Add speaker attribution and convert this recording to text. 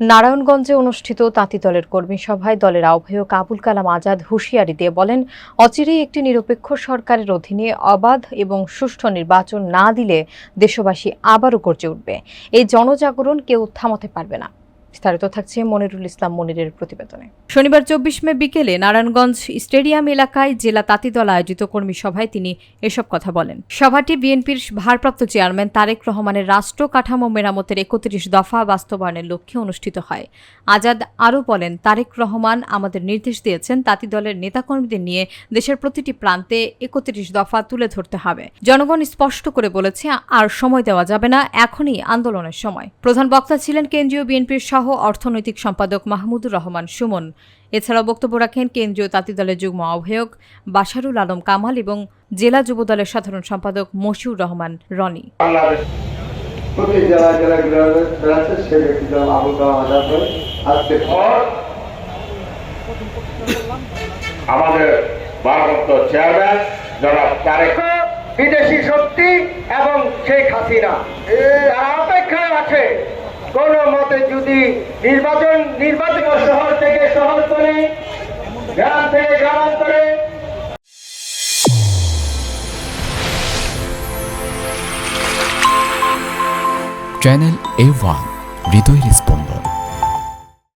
Speaker 1: নারায়ণগঞ্জে অনুষ্ঠিত তাঁতি দলের কর্মী সভায় দলের আহ্বায়ক আবুল কালাম আজাদ হুঁশিয়ারি দিয়ে বলেন, অচিরেই একটি নিরপেক্ষ সরকারের অধীনে অবাধ এবং সুষ্ঠু নির্বাচন না দিলে দেশবাসী আবারও গর্জে উঠবে। এই জনজাগরণ কেউ থামাতে পারবে না। বিস্তারিত থাকছে মনিরুল ইসলাম মনিরের প্রতিবেদনে। শনিবার ২৪ মে বিকেলে নারায়ণগঞ্জ স্টেডিয়াম এলাকায় জেলা তাঁতি দল আয়োজিত কর্মী সভায় তিনি এসব কথা বলেন। সভাটি বিএনপির ভারপ্রাপ্ত চেয়ারম্যান তারেক রহমানের রাষ্ট্র কাঠামো মেরামতের ৩১ দফা বাস্তবায়নের লক্ষ্যে অনুষ্ঠিত হয়। আজাদ আরও বলেন, তারেক রহমান আমাদের নির্দেশ দিয়েছেন তাঁতি দলের নেতাকর্মীদের নিয়ে দেশের প্রতিটি প্রান্তে ৩১ দফা তুলে ধরতে হবে। জনগণ স্পষ্ট করে বলেছে, আর সময় দেওয়া যাবে না, এখনই আন্দোলনের সময়। প্রধান বক্তা ছিলেন কেন্দ্রীয় বিএনপির সহ অর্থনৈতিক সম্পাদক মাহমুদুর রহমান সুমন। এছাড়াও বক্তব্য রাখেন কেন্দ্রীয় তাঁতি দলের যুগ্ম আহ্বায়ক বাশারুল আলম কামাল এবং জেলা যুব দলের সাধারণ সম্পাদক মশিউর রহমান রনি।
Speaker 2: আমাদের ভারপ্রাপ্ত চেয়ারম্যান জনাব তারেক বিদেশি শক্তি এবং শেখ হাসিনা তারা অপেক্ষায় আছে। কোন মতে যদি নির্বাচন শহর থেকে শহর করে, গ্রাম থেকে গ্রামান্তরে
Speaker 3: চ্যানেল A1 হৃদয়ের স্পন্দন।